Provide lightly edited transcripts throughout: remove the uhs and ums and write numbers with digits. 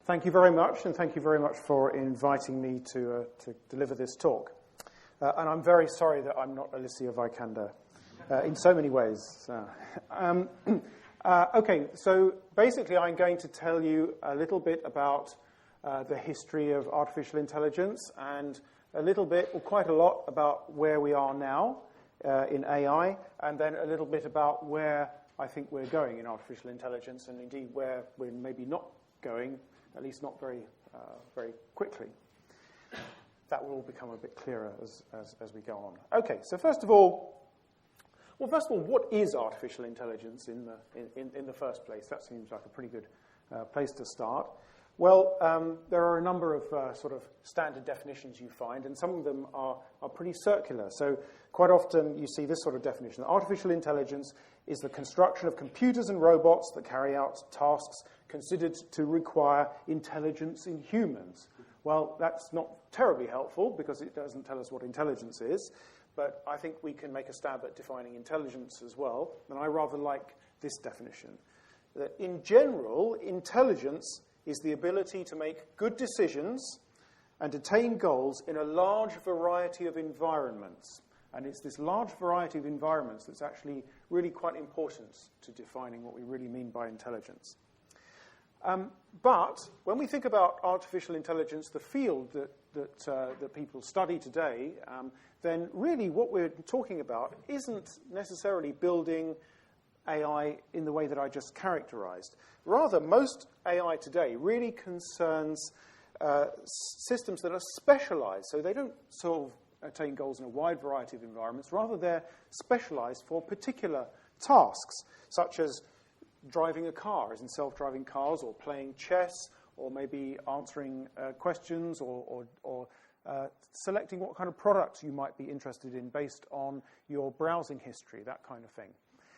Thank you very much, and thank you very much for inviting me to deliver this talk. And I'm very sorry that I'm not Alicia Vikander in so many ways. Okay, so basically I'm going to tell you a little bit about the history of artificial intelligence and a little bit, or quite a lot, about where we are now in AI, and then a little bit about where I think we're going in artificial intelligence, and indeed where we're maybe not going, at least not very quickly. That will all become a bit clearer as we go on. Okay, so first of all, what is artificial intelligence in the first place? That seems like a pretty good place to start. Well, there are a number of sort of standard definitions you find, and some of them are pretty circular. So quite often you see this sort of definition. Artificial intelligence is the construction of computers and robots that carry out tasks considered to require intelligence in humans. Well, that's not terribly helpful because it doesn't tell us what intelligence is, but I think we can make a stab at defining intelligence as well, and I rather like this definition. That in general, intelligence is the ability to make good decisions and attain goals in a large variety of environments. And it's this large variety of environments that's actually really quite important to defining what we really mean by intelligence. But when we think about artificial intelligence, the field that people study today, then really what we're talking about isn't necessarily building AI in the way that I just characterized. Rather, most AI today really concerns systems that are specialized, so they don't solve attain goals in a wide variety of environments. Rather, they're specialized for particular tasks, such as driving a car, as in self-driving cars, or playing chess, or maybe answering questions, or selecting what kind of products you might be interested in based on your browsing history, that kind of thing.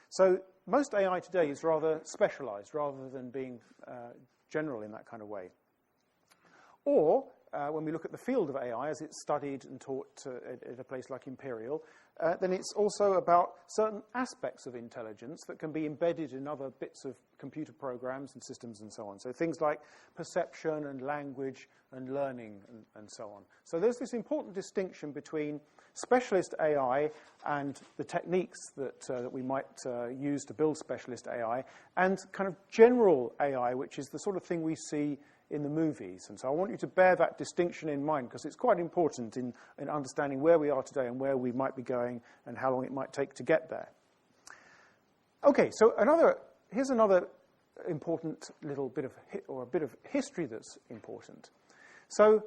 So most AI today is rather specialized, rather than being general in that kind of way. Or, when we look at the field of AI, as it's studied and taught at a place like Imperial, then it's also about certain aspects of intelligence that can be embedded in other bits of computer programs and systems and so on. So things like perception and language and learning and so on. So there's this important distinction between specialist AI and the techniques that we might use to build specialist AI, and kind of general AI, which is the sort of thing we see in the movies. And so I want you to bear that distinction in mind, because it's quite important in understanding where we are today and where we might be going and how long it might take to get there. Okay, so here's another important little bit of history that's important. So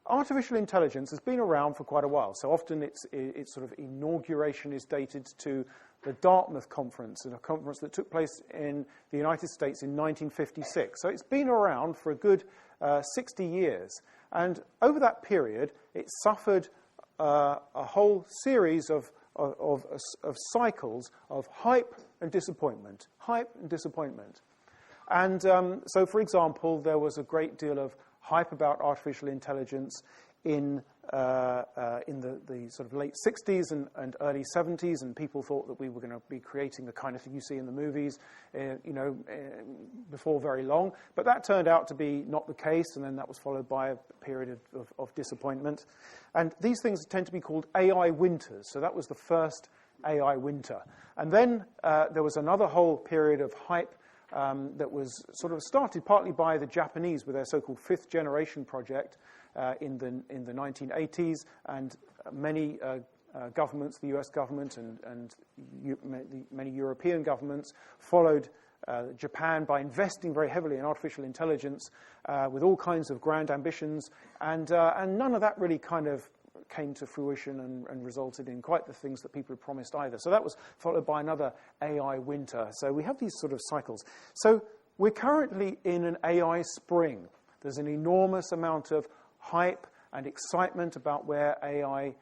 artificial intelligence has been around for quite a while. So often its sort of inauguration is dated to the Dartmouth Conference, a conference that took place in the United States in 1956. So it's been around for a good 60 years. And over that period, it suffered a whole series of cycles of hype and disappointment. And so, for example, there was a great deal of hype about artificial intelligence in the sort of late 60s and early 70s, and people thought that we were going to be creating the kind of thing you see in the movies, before very long. But that turned out to be not the case, and then that was followed by a period of disappointment. And these things tend to be called AI winters. So that was the first AI winter. And then there was another whole period of hype that was sort of started partly by the Japanese with their so-called fifth generation project in the 1980s, and many governments, the US government and many European governments, followed Japan by investing very heavily in artificial intelligence with all kinds of grand ambitions, and none of that really kind of came to fruition and resulted in quite the things that people had promised either. So that was followed by another AI winter. So we have these sort of cycles. So we're currently in an AI spring. There's an enormous amount of hype and excitement about where AI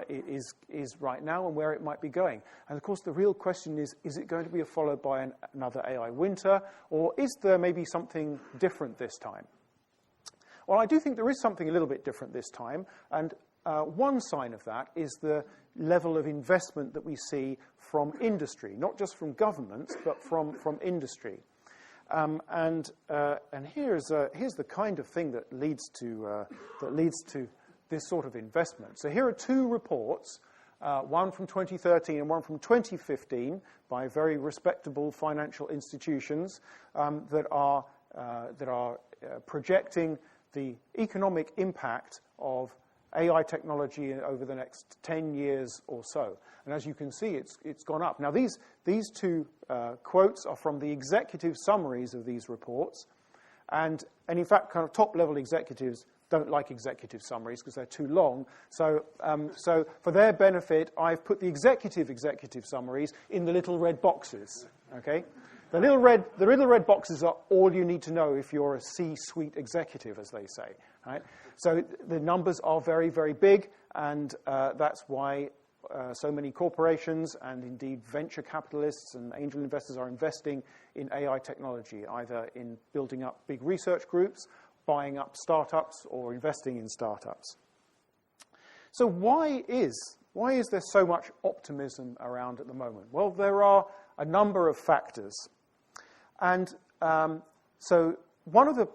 is right now and where it might be going. And of course, the real question is it going to be followed by another AI winter, or is there maybe something different this time? Well, I do think there is something a little bit different this time, and one sign of that is the level of investment that we see from industry, not just from governments, but from industry. And here's the kind of thing that leads to this sort of investment. So here are two reports, one from 2013 and one from 2015, by very respectable financial institutions that are projecting the economic impact of AI technology over the next 10 years or so. And as you can see, it's gone up. Now, these two quotes are from the executive summaries of these reports. And in fact, kind of top-level executives don't like executive summaries because they're too long. So for their benefit, I've put the executive summaries in the little red boxes, okay? The little red boxes are all you need to know if you're a C-suite executive, as they say, right? So the numbers are very, very big, and that's why so many corporations and indeed venture capitalists and angel investors are investing in AI technology, either in building up big research groups, buying up startups, or investing in startups. So why is there so much optimism around at the moment? Well, there are a number of factors. And so one of the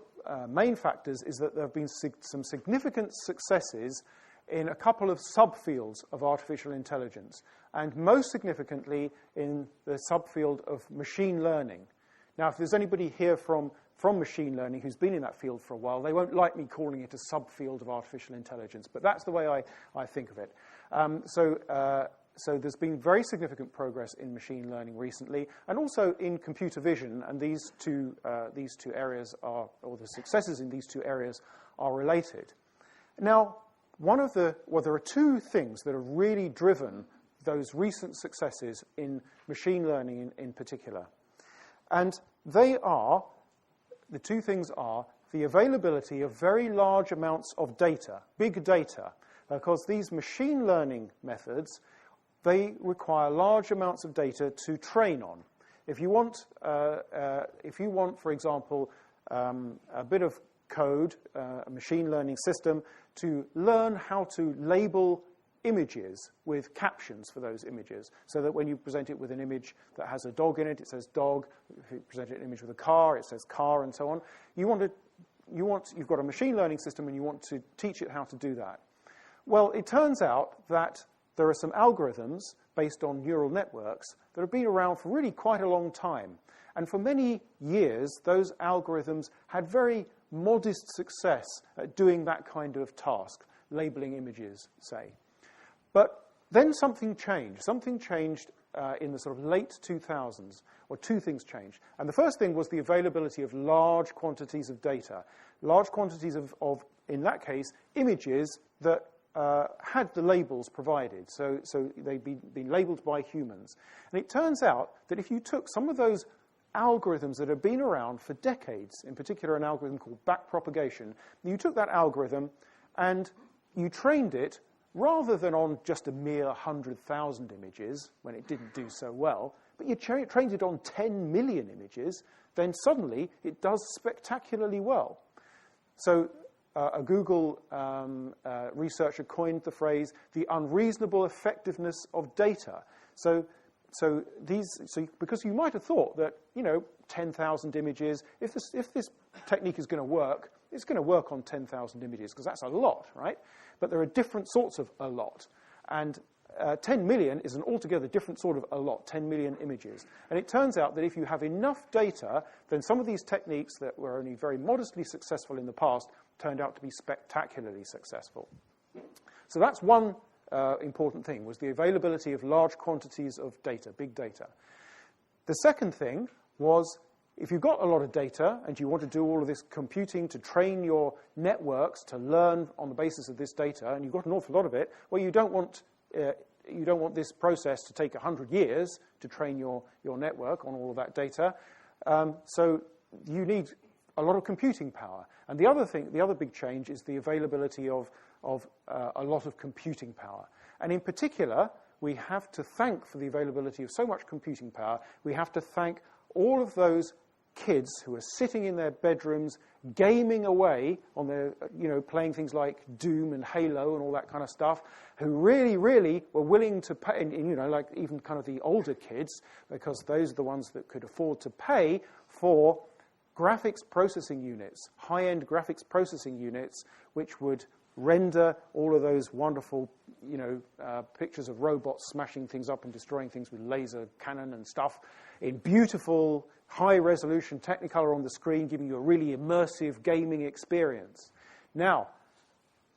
main factors is that there have been some significant successes in a couple of subfields of artificial intelligence, and most significantly in the subfield of machine learning. Now, if there's anybody here from machine learning who's been in that field for a while, they won't like me calling it a subfield of artificial intelligence, but that's the way I think of it. So there's been very significant progress in machine learning recently, and also in computer vision, and these two areas are, or the successes in these two areas are related. Now, there are two things that have really driven those recent successes in machine learning in particular. And the two things are the availability of very large amounts of data, big data, because these machine learning methods, they require large amounts of data to train on. If you want, for example, a bit of code, a machine learning system, to learn how to label images with captions for those images, so that when you present it with an image that has a dog in it, it says dog. If you present an image with a car, it says car, and so on. You've got a machine learning system, and you want to teach it how to do that. Well, it turns out that there are some algorithms based on neural networks that have been around for really quite a long time. And for many years, those algorithms had very modest success at doing that kind of task, labeling images, say. But then something changed. Something changed in the sort of late 2000s, or two things changed. And the first thing was the availability of large quantities of data, large quantities of in that case, images that had the labels provided. So they'd been labeled by humans. And it turns out that if you took some of those algorithms that have been around for decades, in particular an algorithm called backpropagation, you took that algorithm and you trained it rather than on just a mere 100,000 images, when it didn't do so well, but you trained it on 10 million images, then suddenly it does spectacularly well. So a Google researcher coined the phrase, the unreasonable effectiveness of data. So because you might have thought that, 10,000 images, if this technique is going to work, it's going to work on 10,000 images, because that's a lot, right? But there are different sorts of a lot. And 10 million is an altogether different sort of a lot, 10 million images. And it turns out that if you have enough data, then some of these techniques that were only very modestly successful in the past turned out to be spectacularly successful. So that's one important thing, was the availability of large quantities of data, big data. The second thing was, if you've got a lot of data and you want to do all of this computing to train your networks to learn on the basis of this data, and you've got an awful lot of it, well, you don't want this process to take 100 years to train your network on all of that data. So you need a lot of computing power. And the other big change is the availability of a lot of computing power. And in particular, we have to thank, for the availability of so much computing power, we have to thank all of those kids who are sitting in their bedrooms gaming away on their, playing things like Doom and Halo and all that kind of stuff, who really, really were willing to pay, like even kind of the older kids, because those are the ones that could afford to pay for graphics processing units, high-end graphics processing units, which would render all of those wonderful, pictures of robots smashing things up and destroying things with laser cannon and stuff in beautiful, high-resolution Technicolor on the screen, giving you a really immersive gaming experience. Now,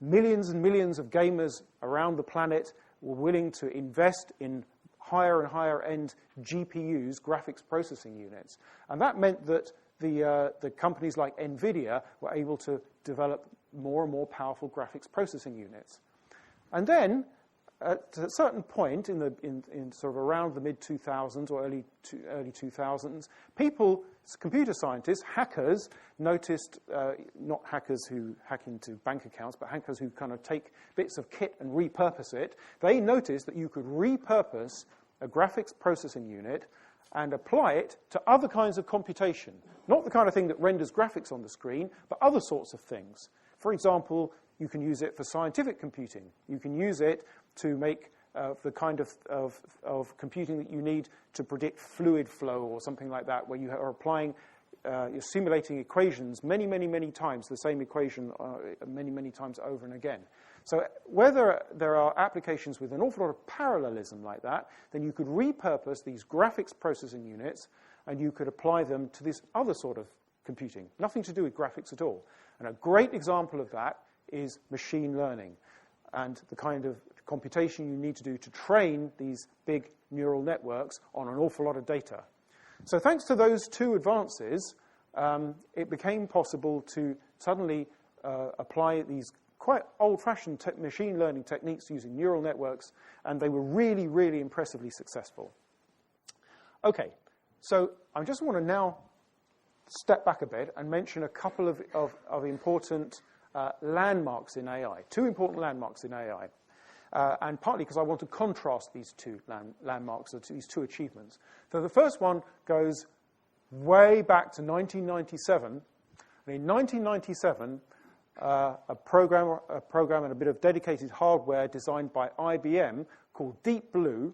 millions and millions of gamers around the planet were willing to invest in higher and higher end GPUs, graphics processing units. And that meant that the companies like NVIDIA were able to develop more and more powerful graphics processing units. And then, at a certain point in sort of around the mid-2000s or early 2000s, computer scientists, hackers, noticed, not hackers who hack into bank accounts, but hackers who kind of take bits of kit and repurpose it. They noticed that you could repurpose a graphics processing unit and apply it to other kinds of computation. Not the kind of thing that renders graphics on the screen, but other sorts of things. For example, you can use it for scientific computing. You can use it to make the kind of computing that you need to predict fluid flow or something like that, where you are applying, you're simulating equations many, many, many times, the same equation many, many times over and again. So whether there are applications with an awful lot of parallelism like that, then you could repurpose these graphics processing units and you could apply them to this other sort of computing. Nothing to do with graphics at all. And a great example of that is machine learning and the kind of computation you need to do to train these big neural networks on an awful lot of data. So thanks to those two advances, it became possible to suddenly apply these quite old-fashioned machine learning techniques using neural networks, and they were really, really impressively successful. Okay, so I just want to now step back a bit and mention a couple of important landmarks in AI, two important landmarks in AI, and partly because I want to contrast these two landmarks, or these two achievements. So the first one goes way back to 1997. And in 1997, a program and a bit of dedicated hardware designed by IBM called Deep Blue.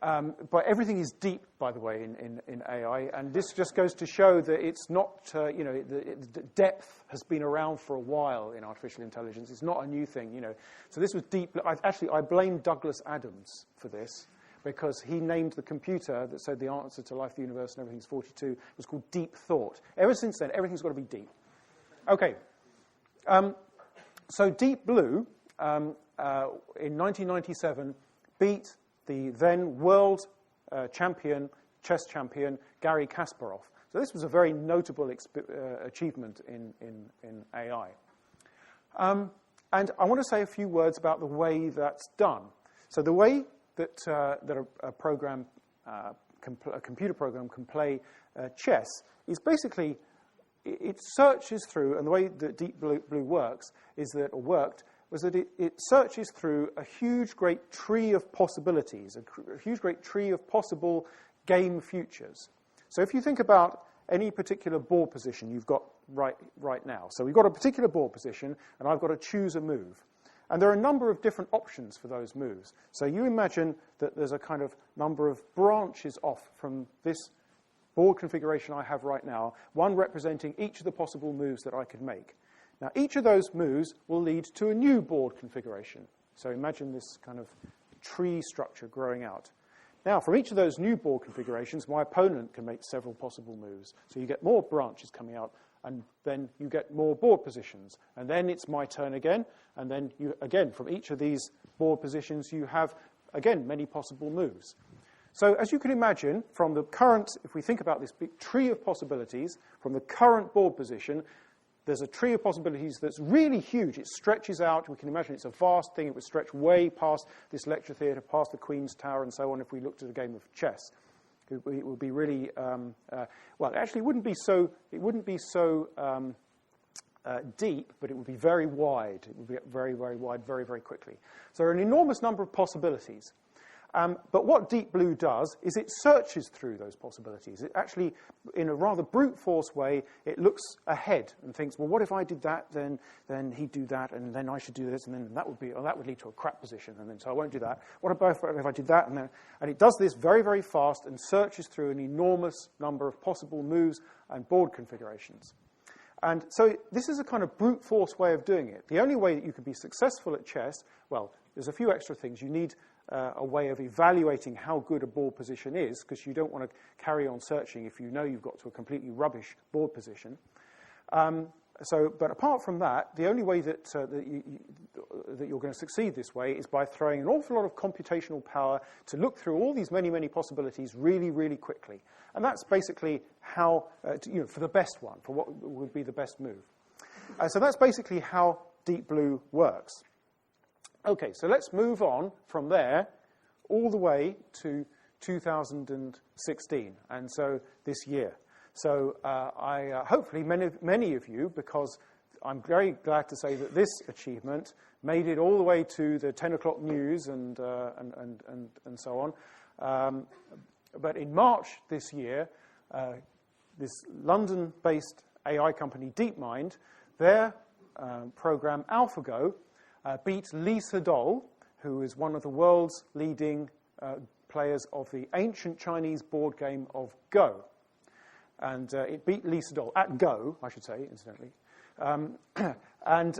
But everything is deep, by the way, in AI, and this just goes to show that it's not, the depth has been around for a while in artificial intelligence. It's not a new thing, So this was Deep Blue. I blame Douglas Adams for this, because he named the computer that said the answer to life, the universe, and everything's 42. It was called Deep Thought. Ever since then, everything's got to be deep. Okay. So Deep Blue, in 1997, beat the then world chess champion, Garry Kasparov. So this was a very notable achievement in AI. And I want to say a few words about the way that's done. So the way that a computer program can play chess is basically, it searches through, and the way that Deep Blue works is that, or worked, was that it searches through a huge, great tree of possibilities, a huge, great tree of possible game futures. So if you think about any particular board position you've got right now. So we've got a particular board position, and I've got to choose a move. And there are a number of different options for those moves. So you imagine that there's a kind of number of branches off from this board configuration I have right now, one representing each of the possible moves that I could make. Now, each of those moves will lead to a new board configuration. So imagine this kind of tree structure growing out. Now, from each of those new board configurations, my opponent can make several possible moves. So you get more branches coming out, and then you get more board positions. And then it's my turn again, and then you, again, from each of these board positions, you have, again, many possible moves. So as you can imagine, from the current, if we think about this big tree of possibilities, from the current board position, there's a tree of possibilities that's really huge. It stretches out. We can imagine it's a vast thing. It would stretch way past this lecture theatre, past the Queen's Tower, and so on, if we looked at a game of chess. It would be really, well, actually, it wouldn't be so deep, but it would be very wide. It would be very, very wide, very, very quickly. So there are an enormous number of possibilities. But what Deep Blue does is it searches through those possibilities. It actually, in a rather brute force way, it looks ahead and thinks, well, what if I did that, then he'd do that, and then I should do this, and then that would lead to a crap position, and then so I won't do that. What about if I did that, and it does this very, very fast and searches through an enormous number of possible moves and board configurations. And so this is a kind of brute force way of doing it. The only way that you can be successful at chess, well, there's a few extra things. You need a way of evaluating how good a board position is, because you don't want to carry on searching if you know you've got to a completely rubbish board position. But apart from that, the only way that you're going to succeed this way is by throwing an awful lot of computational power to look through all these many, many possibilities really, really quickly. And that's basically how, for the best one, for what would be the best move. So that's basically how Deep Blue works. Okay, so let's move on from there all the way to 2016, and so this year. So hopefully many of you, because I'm very glad to say that this achievement made it all the way to the 10 o'clock news and so on. But in March this year, this London-based AI company DeepMind, their program AlphaGo, beat Lee Sedol, who is one of the world's leading players of the ancient Chinese board game of Go. And it beat Lee Sedol at Go, I should say, incidentally. And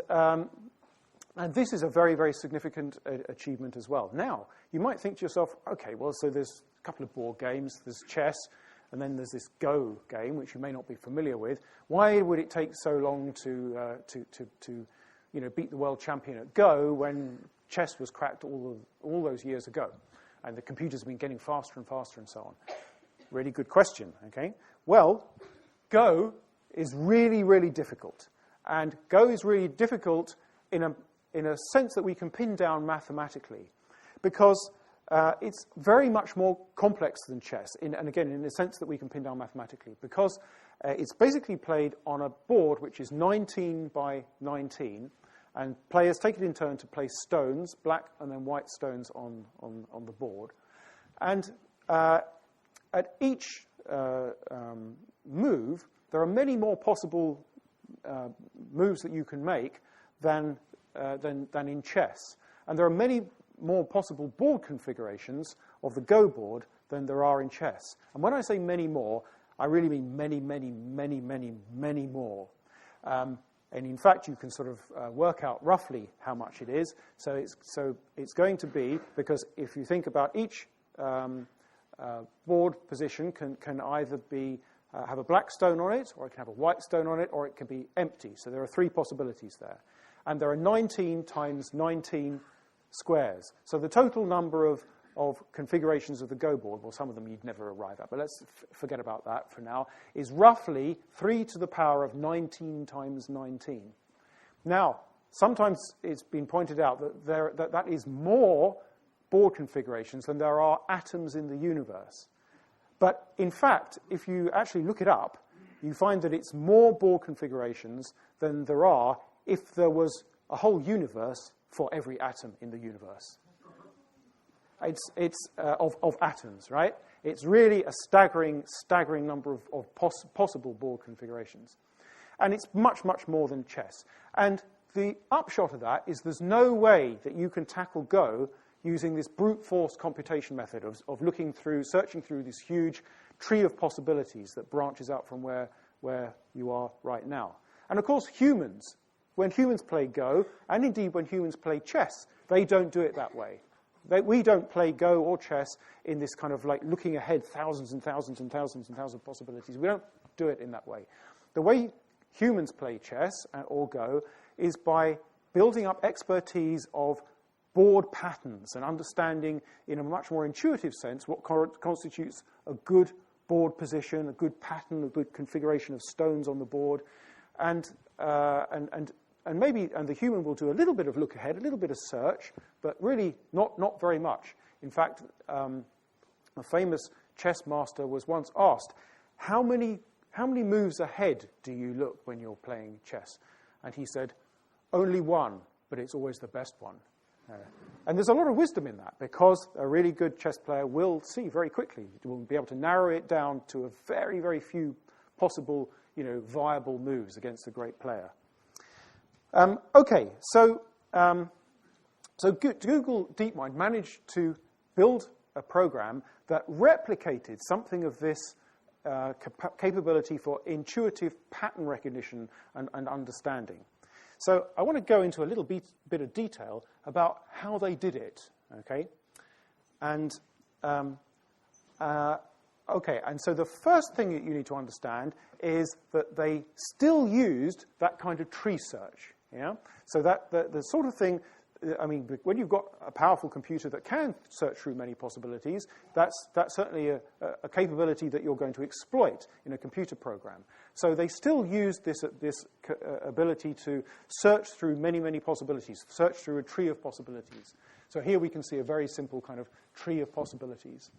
this is a very, very significant achievement as well. Now, you might think to yourself, okay, well, so there's a couple of board games, there's chess, and then there's this Go game, which you may not be familiar with. Why would it take so long to beat the world champion at Go when chess was cracked all those years ago, and the computers have been getting faster and faster and so on? Really good question, okay? Well, Go is really, really difficult. And Go is really difficult in a sense that we can pin down mathematically, because it's very much more complex than chess, and again, in a sense that we can pin down mathematically, because it's basically played on a board which is 19 by 19, and players take it in turn to place stones, black and then white stones on the board. And at each move, there are many more possible moves that you can make than in chess. And there are many more possible board configurations of the Go board than there are in chess. And when I say many more, I really mean many, many, many, many, many more. And in fact, you can sort of work out roughly how much it is. So it's going to be, because if you think about each board position can either be have a black stone on it, or it can have a white stone on it, or it can be empty. So there are three possibilities there. And there are 19 times 19 squares. So the total number of configurations of the Go board, well, some of them you'd never arrive at, but let's forget about that for now, is roughly 3 to the power of 19 times 19. Now, sometimes it's been pointed out that that is more board configurations than there are atoms in the universe. But in fact, if you actually look it up, you find that it's more board configurations than there are if there was a whole universe for every atom in the universe. It's of atoms, right? It's really a staggering number of possible board configurations. And it's much, much more than chess. And the upshot of that is there's no way that you can tackle Go using this brute force computation method of searching through this huge tree of possibilities that branches out from where you are right now. And of course, when humans play Go, and indeed when humans play chess, they don't do it that way. We don't play Go or chess in this kind of like looking ahead thousands and thousands and thousands and thousands of possibilities. We don't do it in that way. The way humans play chess or Go is by building up expertise of board patterns and understanding in a much more intuitive sense what constitutes a good board position, a good pattern, a good configuration of stones on the board, and the human will do a little bit of look ahead, a little bit of search, but really not very much. In fact, a famous chess master was once asked, how many moves ahead do you look when you're playing chess? And he said, only one, but it's always the best one. And there's a lot of wisdom in that, because a really good chess player will see very quickly, will be able to narrow it down to a very, very few possible, viable moves against a great player. So Google DeepMind managed to build a program that replicated something of this capability for intuitive pattern recognition and understanding. So I want to go into a little bit of detail about how they did it, okay? And so the first thing that you need to understand is that they still used that kind of tree search, yeah? So that the sort of thing, when you've got a powerful computer that can search through many possibilities, that's certainly a capability that you're going to exploit in a computer program. So they still use this ability to search through many, many possibilities, search through a tree of possibilities. So here we can see a very simple kind of tree of possibilities.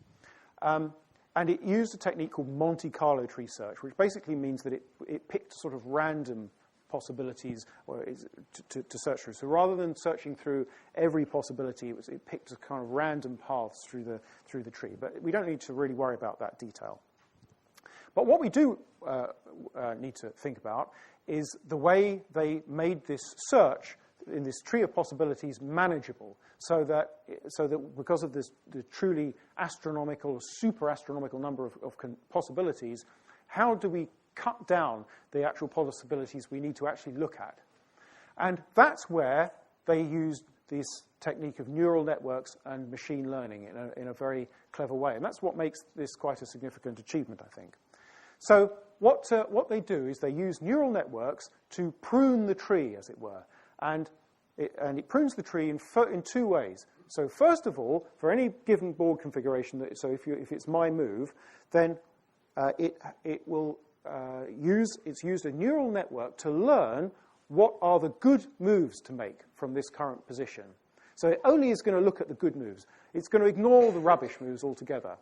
And it used a technique called Monte Carlo tree search, which basically means that it picked sort of random possibilities to search through. So rather than searching through every possibility, it picked a kind of random paths through the tree. But we don't need to really worry about that detail. But what we do need to think about is the way they made this search in this tree of possibilities manageable, so that because of the truly astronomical, super astronomical number of possibilities, how do we cut down the actual possibilities we need to actually look at? And that's where they used this technique of neural networks and machine learning in a very clever way. And that's what makes this quite a significant achievement, I think. So what they do is they use neural networks to prune the tree, as it were. And it prunes the tree in two ways. So first of all, for any given board configuration, so if it's my move, then it's used a neural network to learn what are the good moves to make from this current position. So it only is going to look at the good moves. It's going to ignore the rubbish moves altogether.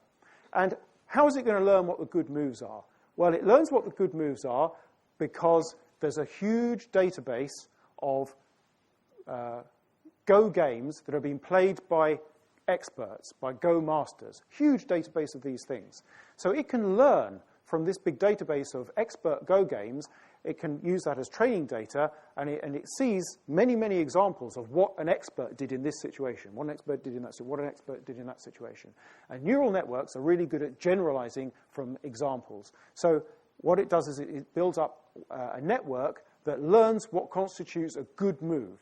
And how is it going to learn what the good moves are? Well, it learns what the good moves are because there's a huge database of Go games that are being played by experts, by Go masters. Huge database of these things. So it can learn from this big database of expert Go games. It can use that as training data, and it sees many, many examples of what an expert did in this situation, what an expert did in that, what an expert did in that situation. And neural networks are really good at generalizing from examples. So what it does is it builds up a network that learns what constitutes a good move.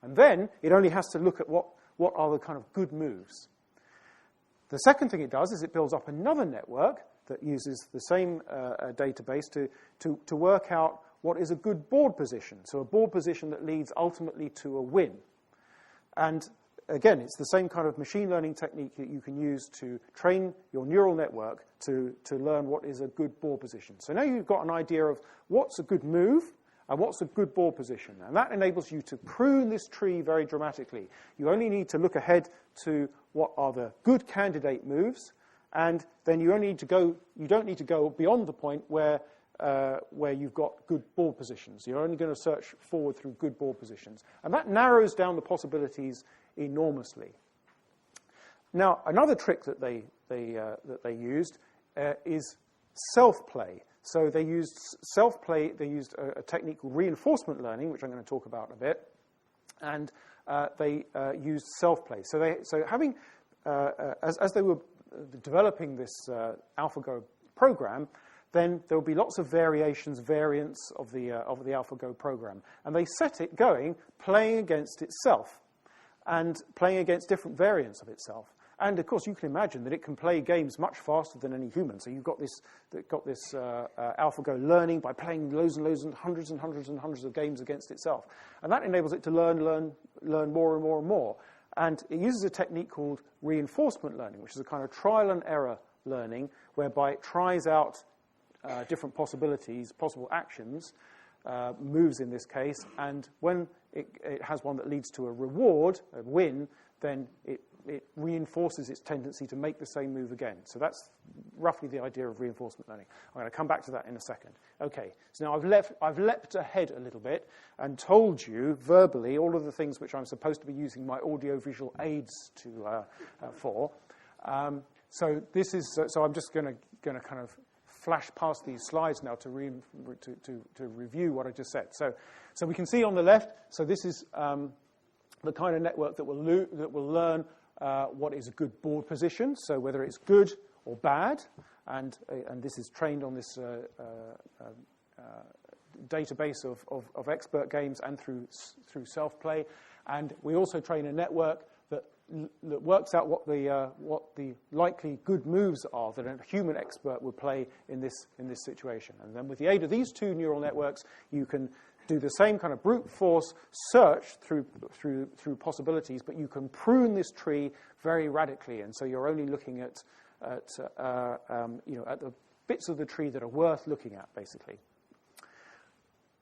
And then it only has to look at what are the kind of good moves. The second thing it does is it builds up another network that uses the same database to work out what is a good board position. So a board position that leads ultimately to a win. And again, it's the same kind of machine learning technique that you can use to train your neural network to learn what is a good board position. So now you've got an idea of what's a good move and what's a good board position. And that enables you to prune this tree very dramatically. You only need to look ahead to what are the good candidate moves, and then you don't need to go beyond the point where you've got good board positions. You're only going to search forward through good board positions. And that narrows down the possibilities enormously. Now, another trick that they used is self-play. So they used self-play. They used a technique called reinforcement learning, which I'm going to talk about in a bit, and they used self-play. So having as they were developing this AlphaGo program, then there will be lots of variants of the AlphaGo program, and they set it going, playing against itself, and playing against different variants of itself. And of course, you can imagine that it can play games much faster than any human. So you've got this AlphaGo learning by playing loads and loads and hundreds of games against itself, and that enables it to learn more and more and more. And it uses a technique called reinforcement learning, which is a kind of trial and error learning, whereby it tries out different possibilities, possible actions, moves in this case, and when it has one that leads to a reward, a win, then it reinforces its tendency to make the same move again. So that's roughly the idea of reinforcement learning. I'm going to come back to that in a second. Okay, so now I've leapt ahead a little bit and told you verbally all of the things which I'm supposed to be using my audio-visual aids for. So I'm just going to kind of flash past these slides now to review what I just said. So we can see on the left. So this is the kind of network that will learn what is a good board position. So whether it's good or bad, and this is trained on this database of expert games and through self-play. And we also train a network that works out what the likely good moves are that a human expert would play in this situation. And then with the aid of these two neural networks, you can do the same kind of brute force search through possibilities, but you can prune this tree very radically, and so you're only looking at the bits of the tree that are worth looking at, basically.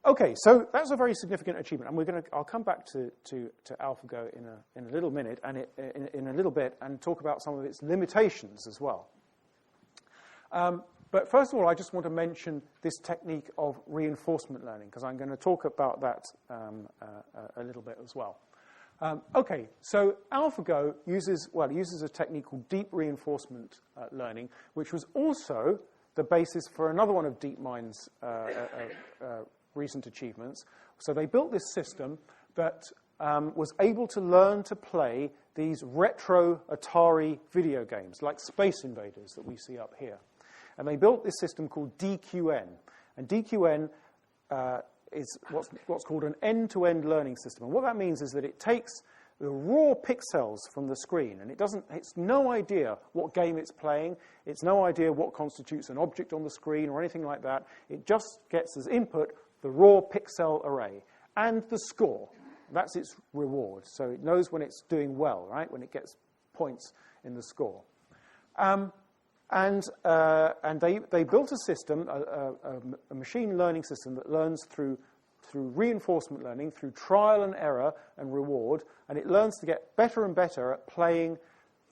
Okay, so that's a very significant achievement, and I'll come back to AlphaGo in a little minute and in a little bit, and talk about some of its limitations as well. But first of all, I just want to mention this technique of reinforcement learning, because I'm going to talk about that a little bit as well. Okay, so AlphaGo uses a technique called deep reinforcement learning, which was also the basis for another one of DeepMind's recent achievements. So they built this system that was able to learn to play these retro Atari video games, like Space Invaders that we see up here. And they built this system called DQN. And DQN is what's called an end-to-end learning system. And what that means is that it takes the raw pixels from the screen, and it's no idea what game it's playing, it's no idea what constitutes an object on the screen or anything like that. It just gets as input the raw pixel array and the score. That's its reward. So it knows when it's doing well, right? When it gets points in the score. And they built a system, a machine learning system that learns through reinforcement learning, through trial and error and reward, and it learns to get better and better at playing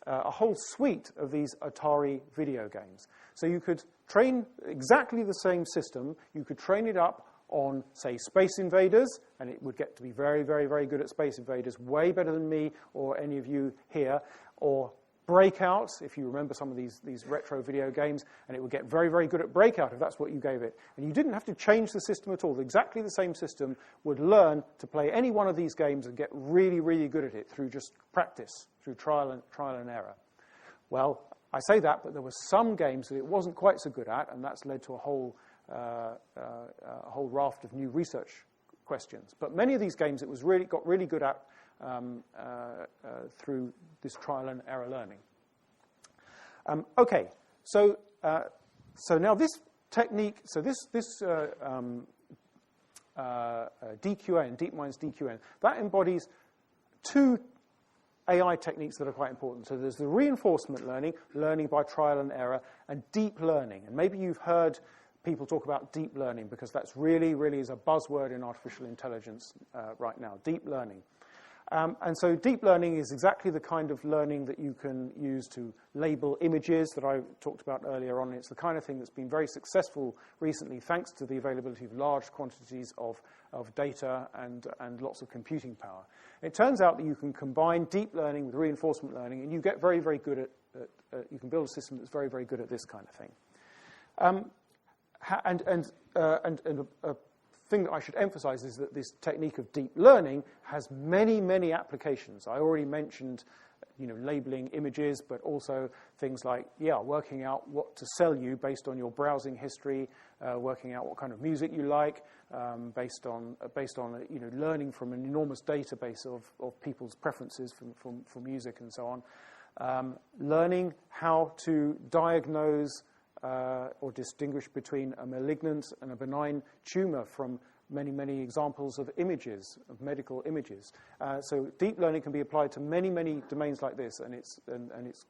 a whole suite of these Atari video games. So you could train exactly the same system. You could train it up on, say, Space Invaders, and it would get to be very, very, very good at Space Invaders, way better than me or any of you here, or Breakout, if you remember some of these retro video games, and it would get very, very good at Breakout if that's what you gave it. And you didn't have to change the system at all. Exactly the same system would learn to play any one of these games and get really, really good at it through just practice, through trial and error. Well, I say that, but there were some games that it wasn't quite so good at, and that's led to a whole raft of new research questions. But many of these games it got really good at through this trial and error learning. Okay, so now this technique, so this DQN, DeepMind's DQN, that embodies two AI techniques that are quite important. So there's the reinforcement learning by trial and error, and deep learning. And maybe you've heard people talk about deep learning, because that's really, really is a buzzword in artificial intelligence right now, deep learning. And so deep learning is exactly the kind of learning that you can use to label images that I talked about earlier on. It's the kind of thing that's been very successful recently thanks to the availability of large quantities of data and lots of computing power. It turns out that you can combine deep learning with reinforcement learning, and you get very, very good at you can build a system that's very, very good at this kind of thing. A thing that I should emphasize is that this technique of deep learning has many, many applications. I already mentioned, labeling images, but also things like, working out what to sell you based on your browsing history, working out what kind of music you like, based on learning from an enormous database of people's preferences for music and so on, learning how to diagnose or distinguish between a malignant and a benign tumor from many, many examples of images, of medical images. So deep learning can be applied to many, many domains like this, and it's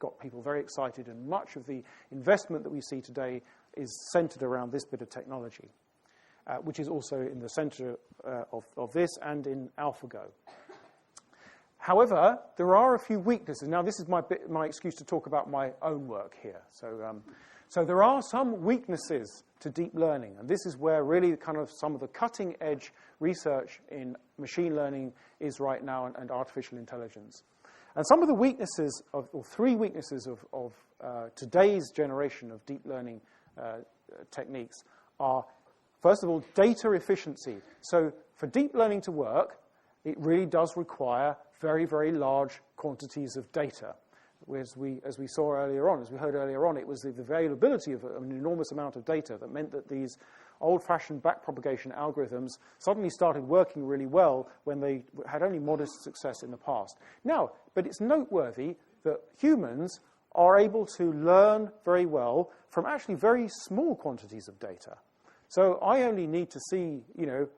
got people very excited, and much of the investment that we see today is centered around this bit of technology, which is also in the center of this and in AlphaGo. However, there are a few weaknesses. Now, this is my excuse to talk about my own work here. So there are some weaknesses to deep learning, and this is where really kind of some of the cutting-edge research in machine learning is right now, and artificial intelligence. And some of the weaknesses, or three weaknesses of today's generation of deep learning techniques are, first of all, data efficiency. So for deep learning to work, it really does require very, very large quantities of data. As we saw earlier on, as we heard earlier on, it was the availability of an enormous amount of data that meant that these old-fashioned backpropagation algorithms suddenly started working really well when they had only modest success in the past. Now, but it's noteworthy that humans are able to learn very well from actually very small quantities of data. So I only need to see,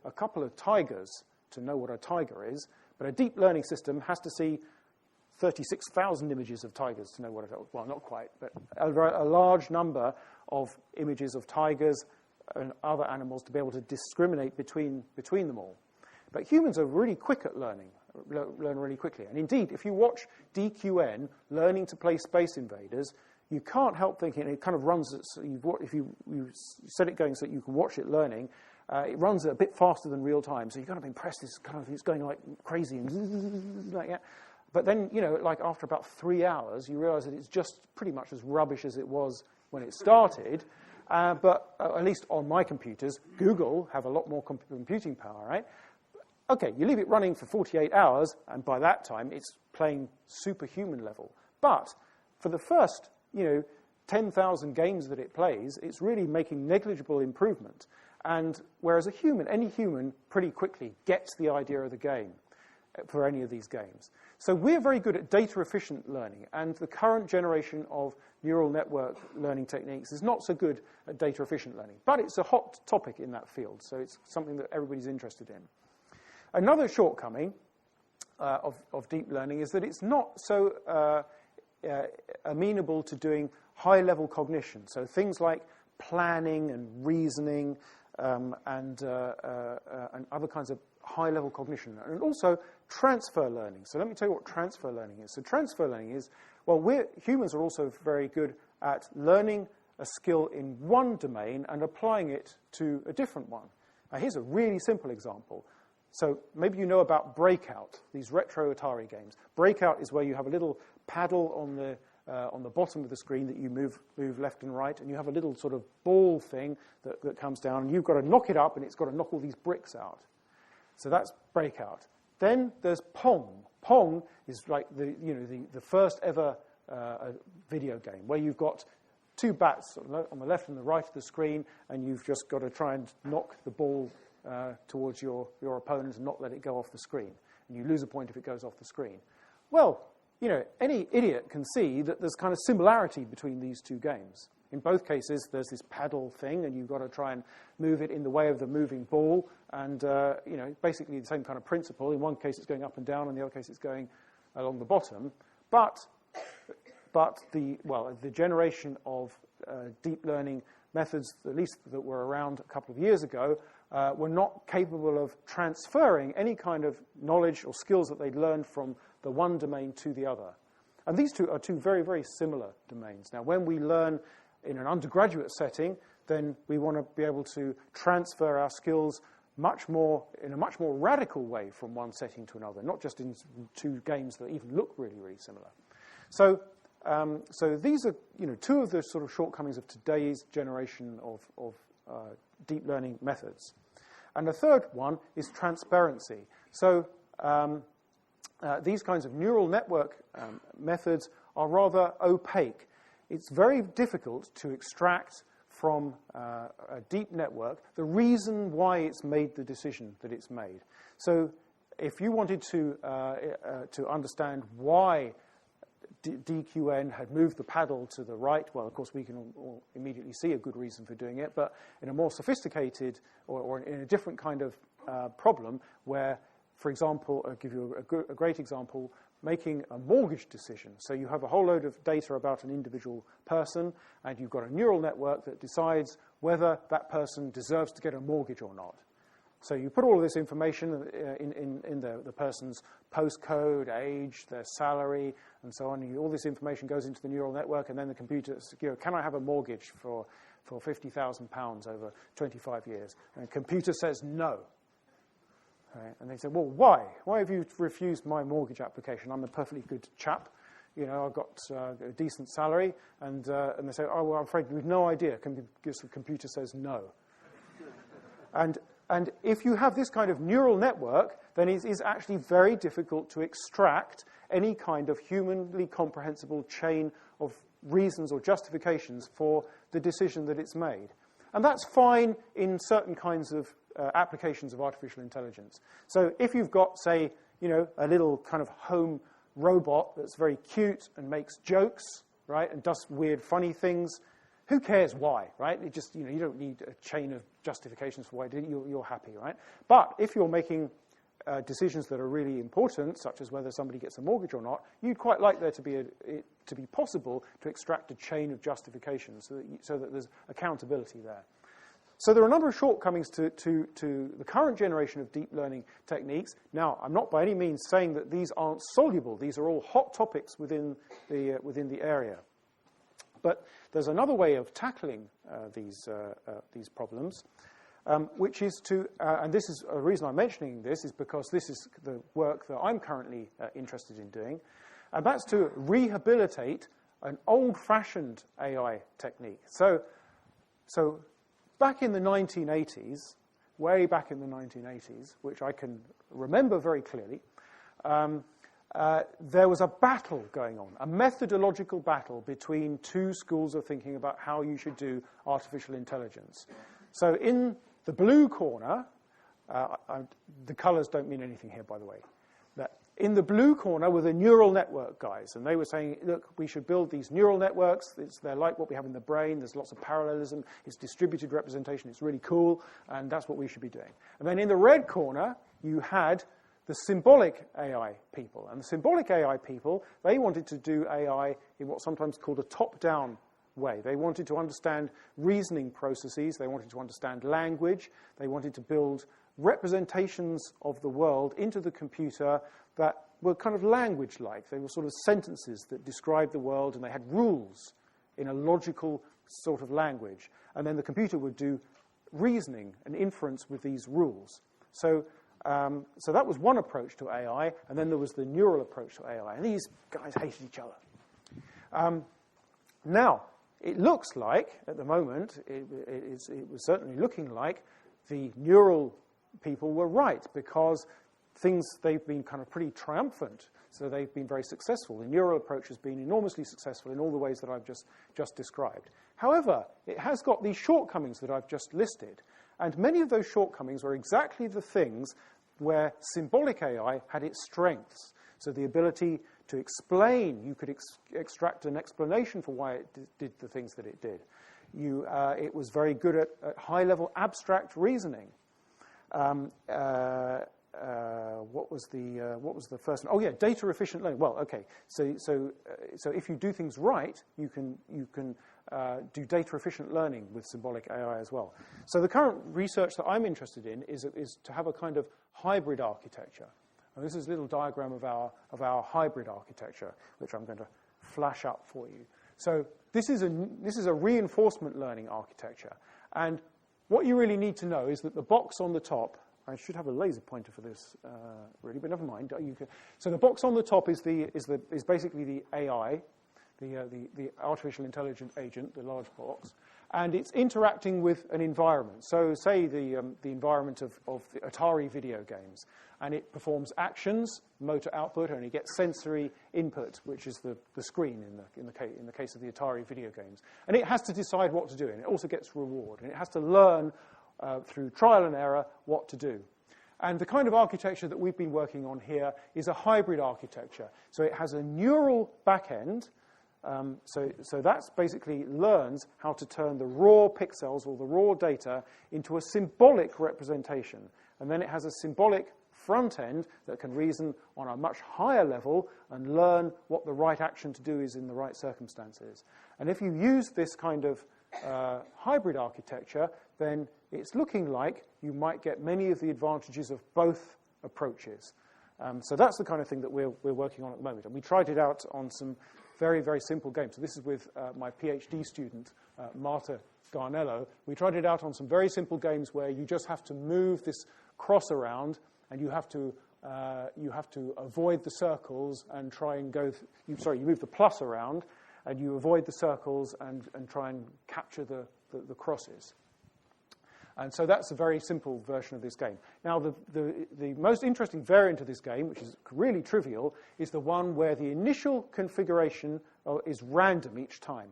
a couple of tigers to know what a tiger is, but a deep learning system has to see 36,000 images of tigers to know what it is. Well, not quite, but a large number of images of tigers and other animals to be able to discriminate between them all. But humans are really quick at learn really quickly. And indeed, if you watch DQN learning to play Space Invaders, you can't help thinking, it kind of runs, if you set it going so that you can watch it learning, it runs a bit faster than real time. So you've got to be impressed, it's going like crazy and like that. But then, like after about 3 hours, you realize that it's just pretty much as rubbish as it was when it started. But at least on my computers, Google have a lot more computing power, right? Okay, you leave it running for 48 hours, and by that time, it's playing superhuman level. But for the first, 10,000 games that it plays, it's really making negligible improvement. And whereas any human pretty quickly gets the idea of the game for any of these games. So we're very good at data-efficient learning, and the current generation of neural network learning techniques is not so good at data-efficient learning. But it's a hot topic in that field, so it's something that everybody's interested in. Another shortcoming of deep learning is that it's not so amenable to doing high-level cognition. So things like planning and reasoning and other kinds of high-level cognition, and also transfer learning. So let me tell you what transfer learning is. So transfer learning is, humans are also very good at learning a skill in one domain and applying it to a different one. Now, here's a really simple example. So maybe you know about Breakout, these retro Atari games. Breakout is where you have a little paddle on the bottom of the screen that you move left and right, and you have a little sort of ball thing that comes down, and you've got to knock it up, and it's got to knock all these bricks out. So that's Breakout. Then there's Pong. Pong is like the first ever video game where you've got two bats on the left and the right of the screen, and you've just got to try and knock the ball towards your opponent and not let it go off the screen. And you lose a point if it goes off the screen. Well, any idiot can see that there's kind of similarity between these two games. In both cases, there's this paddle thing, and you've got to try and move it in the way of the moving ball, and basically the same kind of principle. In one case, it's going up and down, and the other case, it's going along the bottom. But the generation of deep learning methods, at least that were around a couple of years ago, were not capable of transferring any kind of knowledge or skills that they'd learned from the one domain to the other. And these two are two very, very similar domains. Now, when we learn in an undergraduate setting, then we want to be able to transfer our skills in a much more radical way from one setting to another, not just in two games that even look really, really similar. So these are two of the sort of shortcomings of today's generation of deep learning methods. And the third one is transparency. So these kinds of neural network methods are rather opaque. It's very difficult to extract from a deep network the reason why it's made the decision that it's made. So if you wanted to understand why DQN had moved the paddle to the right, well, of course, we can all immediately see a good reason for doing it, but in a more sophisticated or in a different kind of problem where, for example, I'll give you a great example, making a mortgage decision. So you have a whole load of data about an individual person, and you've got a neural network that decides whether that person deserves to get a mortgage or not. So you put all of this information in the person's postcode, age, their salary, and so on. All this information goes into the neural network, and then the computer says, can I have a mortgage for £50,000 over 25 years? And the computer says no. Right? And they say, well, why? Why have you refused my mortgage application? I'm a perfectly good chap. I've got a decent salary. And they say, oh, well, I'm afraid we've no idea. Because the computer says no. And if you have this kind of neural network, then it is actually very difficult to extract any kind of humanly comprehensible chain of reasons or justifications for the decision that it's made. And that's fine in certain kinds of applications of artificial intelligence. So if you've got, say, a little kind of home robot that's very cute and makes jokes, right, and does weird, funny things, who cares why, right? It just, you don't need a chain of justifications for why you're happy, right? But if you're making decisions that are really important, such as whether somebody gets a mortgage or not, you'd quite like there to be possible to extract a chain of justifications so that there's accountability there. So there are a number of shortcomings to the current generation of deep learning techniques. Now, I'm not by any means saying that these aren't soluble. These are all hot topics within the area. But there's another way of tackling these problems, which is to, and this is a reason I'm mentioning this, is because this is the work that I'm currently interested in doing, and that's to rehabilitate an old-fashioned AI technique. So back in the 1980s, way back in the 1980s, which I can remember very clearly, there was a battle going on, a methodological battle between two schools of thinking about how you should do artificial intelligence. So in the blue corner, the colors don't mean anything here, by the way. In the blue corner were the neural network guys, and they were saying, look, we should build these neural networks. They're like what we have in the brain. There's lots of parallelism. It's distributed representation. It's really cool, and that's what we should be doing. And then in the red corner, you had the symbolic AI people. And the symbolic AI people, they wanted to do AI in what's sometimes called a top-down way. They wanted to understand reasoning processes. They wanted to understand language. They wanted to build representations of the world into the computer that were kind of language-like. They were sort of sentences that described the world, and they had rules in a logical sort of language. And then the computer would do reasoning and inference with these rules. So that was one approach to AI, and then there was the neural approach to AI. And these guys hated each other. Now, it looks like, at the moment, it was certainly looking like the neural people were right, because they've been kind of pretty triumphant, so they've been very successful. The neural approach has been enormously successful in all the ways that I've just described. However, it has got these shortcomings that I've just listed, and many of those shortcomings were exactly the things where symbolic AI had its strengths. So the ability to explain, you could extract an explanation for why it did the things that it did. It was very good at high-level abstract reasoning. What was the first one? Oh yeah, data efficient learning. Well, okay. So if you do things right, you can do data efficient learning with symbolic AI as well. So the current research that I'm interested in is to have a kind of hybrid architecture. And this is a little diagram of our hybrid architecture, which I'm going to flash up for you. So this is a reinforcement learning architecture, and what you really need to know is that the box on the top, I should have a laser pointer for this, really, but never mind. So the box on the top is basically the AI, the artificial intelligent agent, the large box, and it's interacting with an environment. So say the environment of the Atari video games, and it performs actions, motor output, and it gets sensory input, which is the screen in the case of the Atari video games, and it has to decide what to do, and it also gets reward, and it has to learn through trial and error what to do. And the kind of architecture that we've been working on here is a hybrid architecture. So it has a neural backend. So that's basically learns how to turn the raw pixels or the raw data into a symbolic representation. And then it has a symbolic front end that can reason on a much higher level and learn what the right action to do is in the right circumstances. And if you use this kind of hybrid architecture, then it's looking like you might get many of the advantages of both approaches. So that's the kind of thing that we're working on at the moment. And we tried it out on some very, very simple games. So this is with my PhD student, Marta Garnello. We tried it out on some very simple games where you just have to move this cross around, and you have to avoid the circles and try and go. You move the plus around, and you avoid the circles and try and capture the crosses. And so that's a very simple version of this game. Now, the most interesting variant of this game, which is really trivial, is the one where the initial configuration is random each time.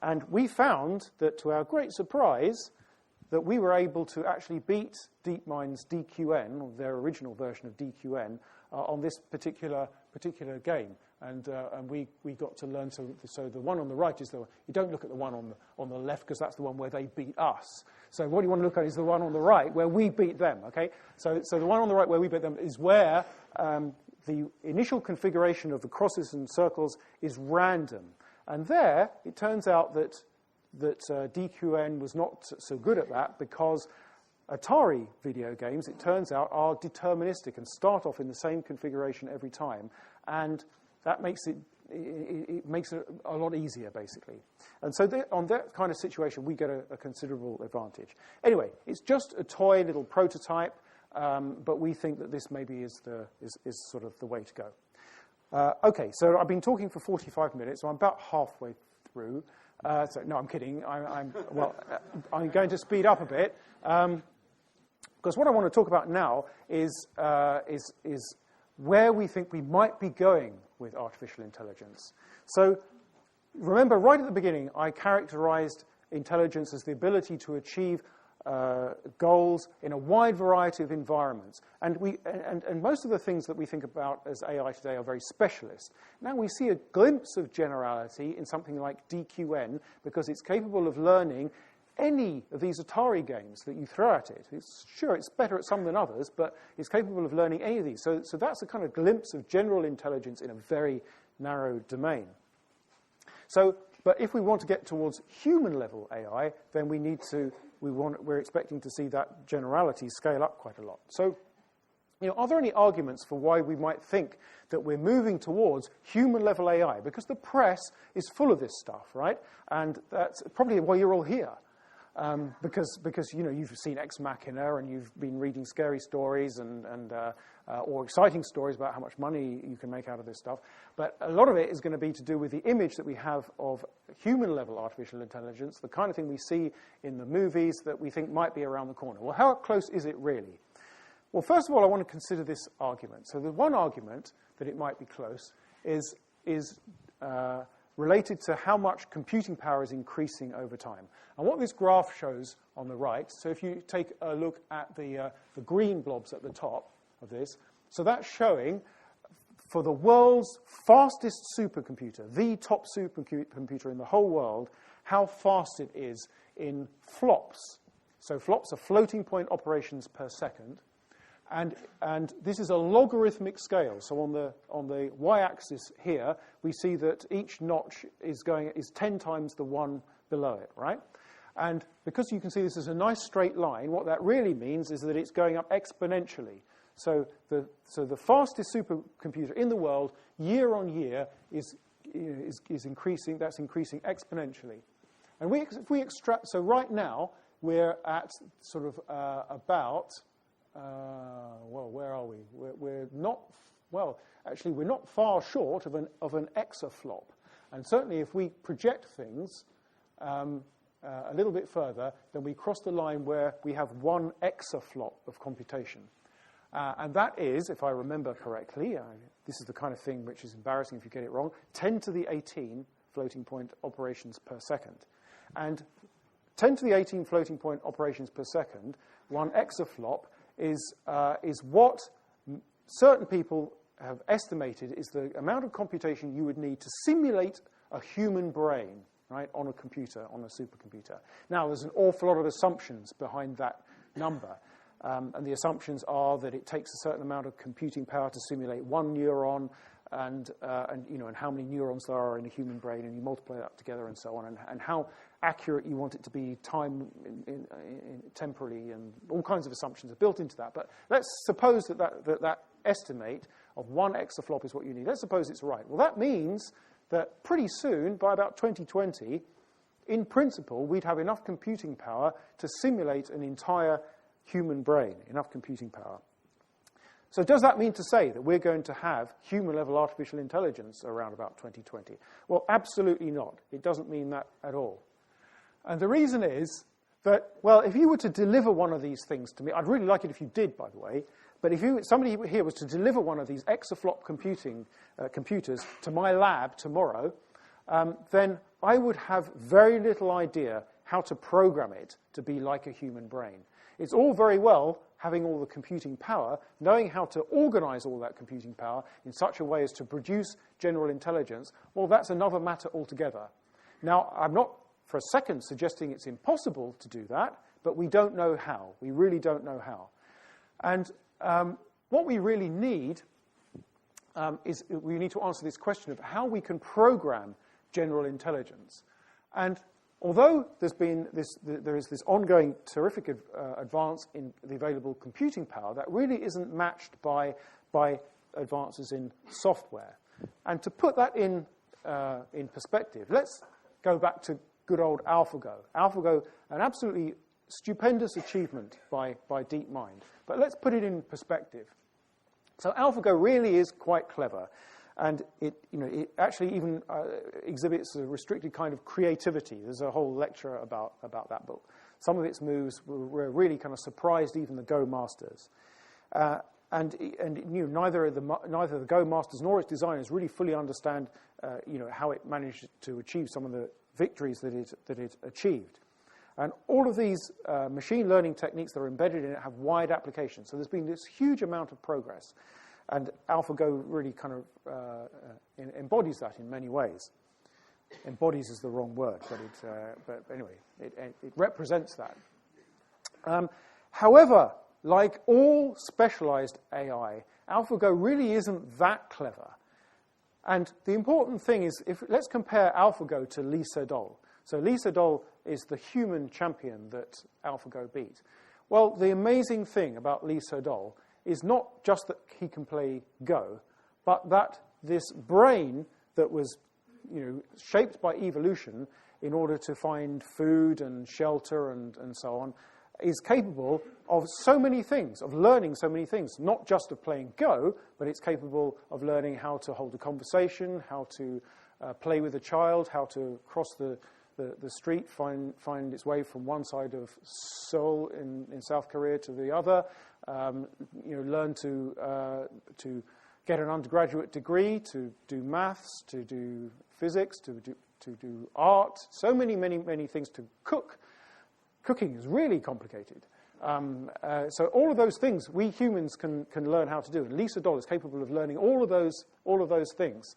And we found that, to our great surprise, that we were able to actually beat DeepMind's DQN, or their original version of DQN, on this particular game. And we got to learn, so the one on the right is you don't look at the one on the left, because that's the one where they beat us. So what you want to look at is the one on the right where we beat them, okay? So the one on the right where we beat them is where the initial configuration of the crosses and circles is random. And there, it turns out that DQN was not so good at that, because Atari video games, it turns out, are deterministic and start off in the same configuration every time. And that makes it a lot easier, basically. And so on that kind of situation, we get a considerable advantage. Anyway, it's just a toy little prototype, but we think that this maybe is sort of the way to go. Okay, so I've been talking for 45 minutes, so I'm about halfway through. So no, I'm kidding. I'm going to speed up a bit, because what I want to talk about now is where we think we might be going with artificial intelligence. So remember, right at the beginning, I characterized intelligence as the ability to achieve goals in a wide variety of environments. And most of the things that we think about as AI today are very specialist. Now we see a glimpse of generality in something like DQN, because it's capable of learning any of these Atari games that you throw at it. It's better at some than others, but it's capable of learning any of these. So that's a kind of glimpse of general intelligence in a very narrow domain. But if we want to get towards human-level AI, then we're expecting to see that generality scale up quite a lot. So, are there any arguments for why we might think that we're moving towards human-level AI? Because the press is full of this stuff, right? And that's probably why you're all here. Because you've seen Ex Machina, and you've been reading scary stories or exciting stories about how much money you can make out of this stuff. But a lot of it is going to be to do with the image that we have of human-level artificial intelligence, the kind of thing we see in the movies that we think might be around the corner. Well, how close is it really? Well, first of all, I want to consider this argument. So the one argument that it might be close is related to how much computing power is increasing over time. And what this graph shows on the right, so if you take a look at the green blobs at the top of this, so that's showing for the world's fastest supercomputer, the top supercomputer in the whole world, how fast it is in flops. So flops are floating point operations per second. And this is a logarithmic scale. So on the y-axis here, we see that each notch is 10 times the one below it, right? And because you can see this as a nice straight line, what that really means is that it's going up exponentially. So the fastest supercomputer in the world, year on year, is increasing. That's increasing exponentially. And if we extract, so right now we're at sort of about. Where are we? We're not. Well, actually, we're not far short of an exaflop. And certainly, if we project things a little bit further, then we cross the line where we have 1 exaflop of computation. And that is, if I remember correctly, this is the kind of thing which is embarrassing if you get it wrong, 10 to the 18 floating point operations per second. And 10 to the 18 floating point operations per second, 1 exaflop, is what certain people have estimated is the amount of computation you would need to simulate a human brain, right, on a computer, on a supercomputer. Now, there's an awful lot of assumptions behind that number. And the assumptions are that it takes a certain amount of computing power to simulate 1 neuron, and how many neurons there are in a human brain, and you multiply that together and so on, and how accurate you want it to be temporally, and all kinds of assumptions are built into that. But let's suppose that estimate of 1 exaflop is what you need. Let's suppose it's right. Well, that means that pretty soon, by about 2020, in principle, we'd have enough computing power to simulate an entire human brain, enough computing power. So does that mean to say that we're going to have human-level artificial intelligence around about 2020? Well, absolutely not. It doesn't mean that at all. And the reason is that, well, if you were to deliver one of these things to me, I'd really like it if you did, by the way, but if somebody here was to deliver one of these exaflop computers to my lab tomorrow, then I would have very little idea how to program it to be like a human brain. It's all very well having all the computing power, knowing how to organize all that computing power in such a way as to produce general intelligence. Well, that's another matter altogether. Now, I'm not for a second suggesting it's impossible to do that, but we don't know how. We really don't know how. And what we really need is we need to answer this question of how we can program general intelligence. And although there is this ongoing terrific advance in the available computing power, that really isn't matched by advances in software. And to put that in perspective, let's go back to good old AlphaGo. AlphaGo, an absolutely stupendous achievement by DeepMind. But let's put it in perspective. So AlphaGo really is quite clever. And it actually even exhibits a restricted kind of creativity. There's a whole lecture about that book. Some of its moves were really kind of surprised even the Go masters. And neither the Go masters nor its designers really fully understand how it managed to achieve some of the victories that it achieved. And all of these machine learning techniques that are embedded in it have wide applications. So there's been this huge amount of progress. And AlphaGo really kind of embodies that in many ways. Embodies is the wrong word, but anyway, it represents that. However, like all specialized AI, AlphaGo really isn't that clever. And the important thing is, let's compare AlphaGo to Lee Sedol. So Lee Sedol is the human champion that AlphaGo beat. Well, the amazing thing about Lee Sedol is not just that he can play Go, but that this brain that was, shaped by evolution in order to find food and shelter and so on, is capable of so many things, of learning so many things, not just of playing Go, but it's capable of learning how to hold a conversation, how to play with a child, how to cross the street, find its way from one side of Seoul in South Korea to the other, learn to get an undergraduate degree, to do maths, to do physics, to do art, so many things, to cook. Cooking is really complicated. So all of those things we humans can learn how to do, and Lee Sedol is capable of learning all of those things.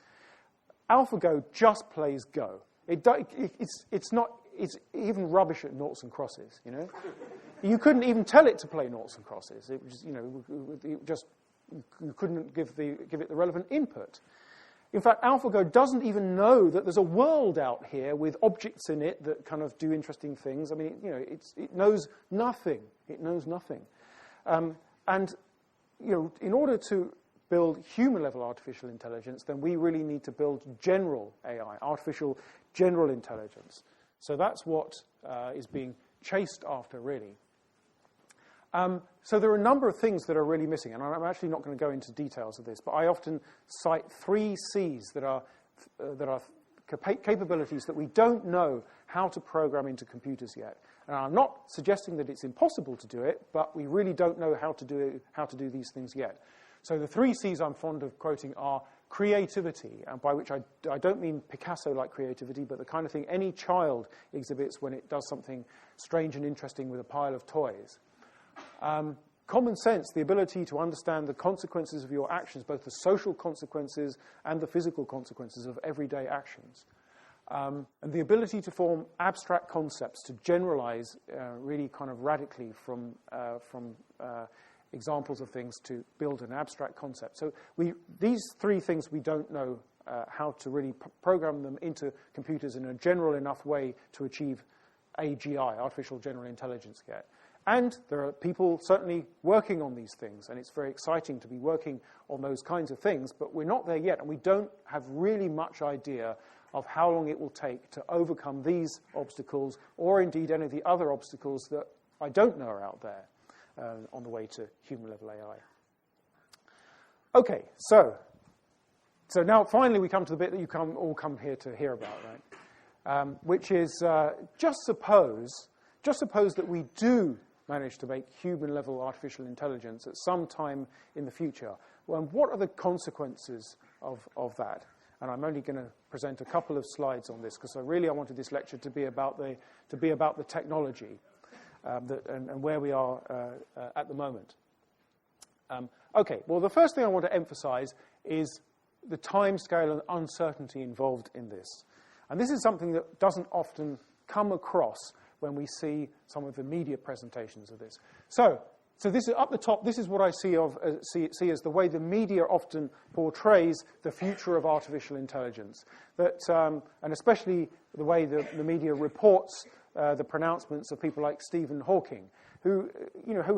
AlphaGo just plays Go. It's even rubbish at noughts and crosses. You couldn't even tell it to play noughts and crosses. It was, you couldn't give it the relevant input. In fact, AlphaGo doesn't even know that there's a world out here with objects in it that kind of do interesting things. I mean, it knows nothing. It knows nothing. And in order to build human-level artificial intelligence, then we really need to build general AI, artificial general intelligence. So that's what is being chased after, really. So there are a number of things that are really missing, and I'm actually not going to go into details of this, but I often cite 3 C's that are capabilities that we don't know how to program into computers yet. And I'm not suggesting that it's impossible to do it, but we really don't know how to do these things yet. So the 3 C's I'm fond of quoting are creativity, and by which I don't mean Picasso-like creativity, but the kind of thing any child exhibits when it does something strange and interesting with a pile of toys. Common sense, the ability to understand the consequences of your actions, both the social consequences and the physical consequences of everyday actions. And the ability to form abstract concepts, to generalize really kind of radically from examples of things to build an abstract concept. So these three things we don't know how to really program them into computers in a general enough way to achieve AGI, artificial general intelligence yet. And there are people certainly working on these things, and it's very exciting to be working on those kinds of things, but we're not there yet, and we don't have really much idea of how long it will take to overcome these obstacles, or indeed any of the other obstacles that I don't know are out there on the way to human-level AI. Okay, so now finally we come to the bit that you all come here to hear about, right? Which is just suppose that we do manage to make human-level artificial intelligence at some time in the future. Well, what are the consequences of that? And I'm only going to present a couple of slides on this because I wanted this lecture to be about the technology and where we are at the moment. Okay, well, the first thing I want to emphasize is the time scale and uncertainty involved in this. And this is something that doesn't often come across when we see some of the media presentations of this. So this is up the top. This is what I see as the way the media often portrays the future of artificial intelligence. And especially the way the media reports the pronouncements of people like Stephen Hawking, who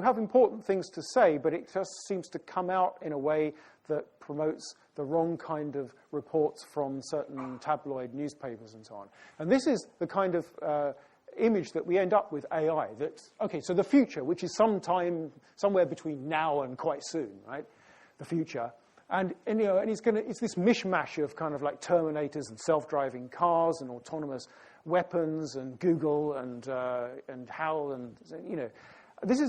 have important things to say, but it just seems to come out in a way that promotes the wrong kind of reports from certain tabloid newspapers and so on. And this is the kind of image that we end up with AI. So the future, which is somewhere between now and quite soon, right? The future, and it's this mishmash of kind of like Terminators and self-driving cars and autonomous weapons and Google and HAL and this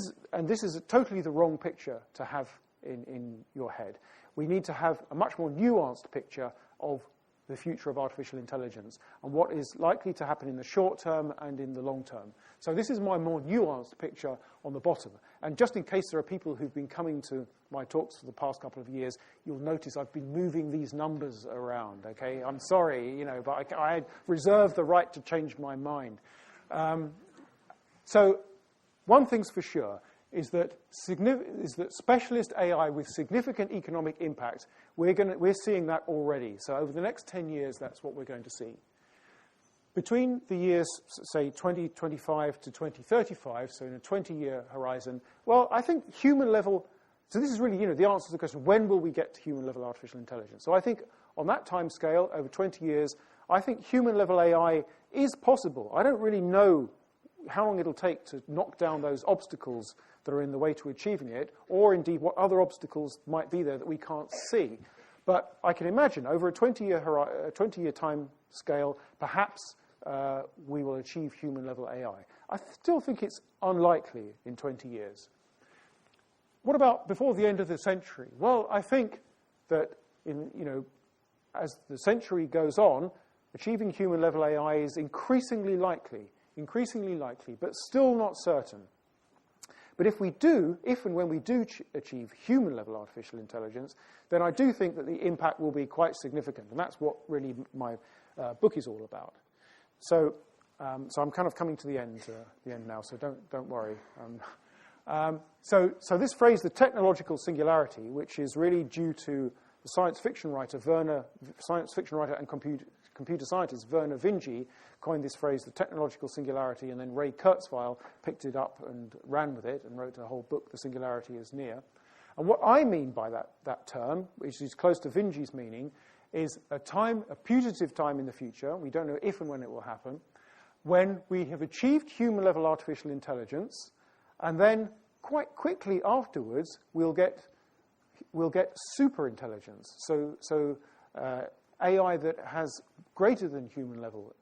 is totally the wrong picture to have in your head. We need to have a much more nuanced picture of the future of artificial intelligence and what is likely to happen in the short term and in the long term. So this is my more nuanced picture on the bottom. And just in case there are people who've been coming to my talks for the past couple of years, you'll notice I've been moving these numbers around, okay? I'm sorry, but I reserve the right to change my mind. So one thing's for sure is that specialist AI with significant economic impact, we're seeing that already. So over the next 10 years, that's what we're going to see. Between the years, say, 2025 to 2035, so in a 20-year horizon, well, I think human-level... So this is really, the answer to the question, when will we get to human-level artificial intelligence? So I think on that time scale, over 20 years, I think human-level AI is possible. I don't really know how long it'll take to knock down those obstacles that are in the way to achieving it, or indeed what other obstacles might be there that we can't see. But I can imagine over a 20-year time scale, perhaps we will achieve human-level AI. I still think it's unlikely in 20 years. What about before the end of the century? Well, I think that as the century goes on, achieving human-level AI is increasingly likely, but still not certain. But if and when we do achieve human-level artificial intelligence, then I do think that the impact will be quite significant, and that's what really my book is all about. So I'm kind of coming to the end now. So don't worry. So this phrase, the technological singularity, which is really due to the science fiction writer and computer scientist Vernor Vinge coined this phrase, the technological singularity, and then Ray Kurzweil picked it up and ran with it and wrote a whole book, The Singularity is Near. And what I mean by that term, which is close to Vinge's meaning, is a putative time in the future, we don't know if and when it will happen, when we have achieved human-level artificial intelligence, and then quite quickly afterwards we'll get super intelligence. So AI that has greater than human level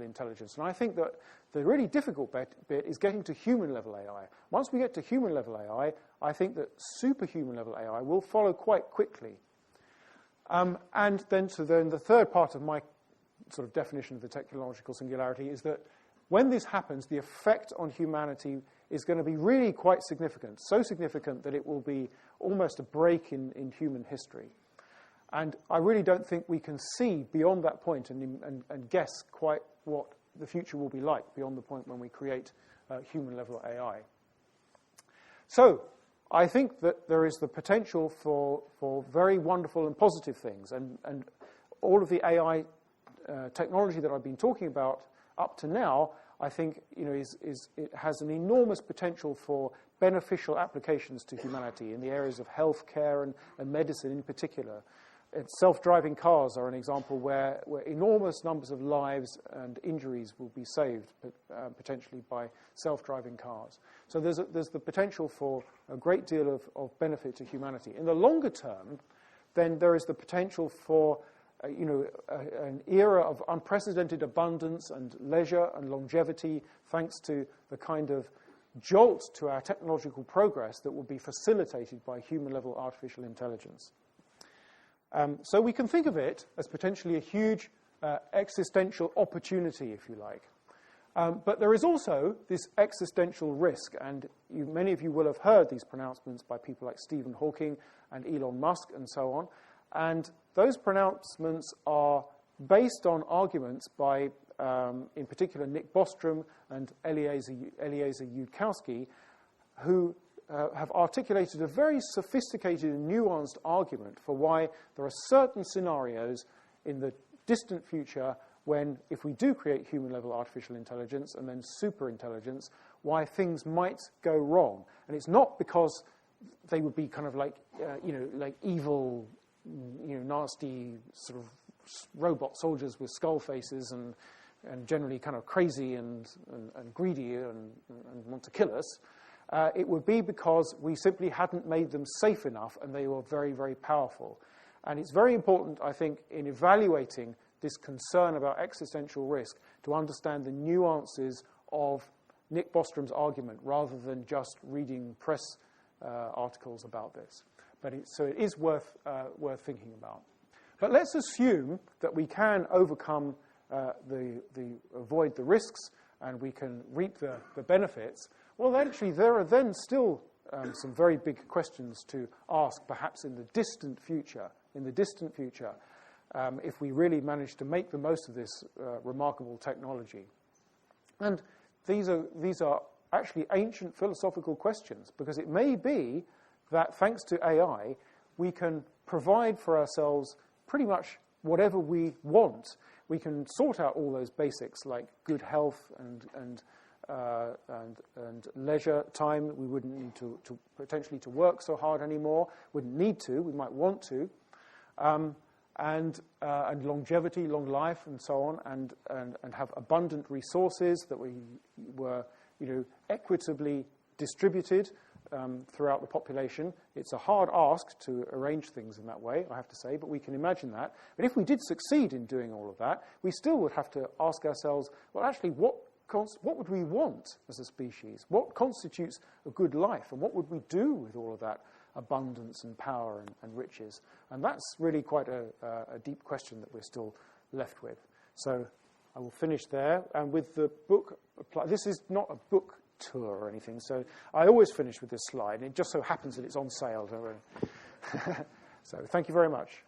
intelligence. And I think that the really difficult bit is getting to human level AI. Once we get to human level AI, I think that superhuman level AI will follow quite quickly. And then the third part of my sort of definition of the technological singularity is that when this happens, the effect on humanity is going to be really quite significant, so significant that it will be almost a break in human history. And I really don't think we can see beyond that point and guess quite what the future will be like beyond the point when we create human-level AI. So I think that there is the potential for very wonderful and positive things, and all of the AI technology that I've been talking about up to now, I think, it has an enormous potential for beneficial applications to humanity in the areas of healthcare and medicine in particular. Self-driving cars are an example where enormous numbers of lives and injuries will be saved potentially by self-driving cars. So there's the potential for a great deal of benefit to humanity. In the longer term, then there is the potential for an era of unprecedented abundance and leisure and longevity, thanks to the kind of jolt to our technological progress that will be facilitated by human-level artificial intelligence. So we can think of it as potentially a huge existential opportunity, if you like. But there is also this existential risk, and many of you will have heard these pronouncements by people like Stephen Hawking and Elon Musk and so on. And those pronouncements are based on arguments by, in particular, Nick Bostrom and Eliezer Yudkowsky, who have articulated a very sophisticated and nuanced argument for why there are certain scenarios in the distant future when, if we do create human-level artificial intelligence and then superintelligence, why things might go wrong. And it's not because they would be kind of like evil, nasty sort of robot soldiers with skull faces and generally kind of crazy and greedy and want to kill us. It would be because we simply hadn't made them safe enough and they were very, very powerful. And it's very important, I think, in evaluating this concern about existential risk to understand the nuances of Nick Bostrom's argument rather than just reading press articles about this. So it is worth thinking about. But let's assume that we can overcome avoid the risks and we can reap the benefits. Well, actually, there are then still some very big questions to ask, perhaps in the distant future. If we really manage to make the most of this remarkable technology. And these are actually ancient philosophical questions, because it may be that thanks to AI, we can provide for ourselves pretty much whatever we want. We can sort out all those basics like good health and leisure time. We wouldn't need to potentially to work so hard anymore. Wouldn't need to. We might want to. And longevity, long life, and so on, and have abundant resources that we were, equitably distributed throughout the population. It's a hard ask to arrange things in that way, I have to say, but we can imagine that. But if we did succeed in doing all of that, we still would have to ask ourselves, well, actually, what would we want as a species? What constitutes a good life? And what would we do with all of that abundance and power and riches? And that's really quite a deep question that we're still left with. So I will finish there. And with the book, this is not a book tour or anything, so I always finish with this slide, and it just so happens that it's on sale. So thank you very much.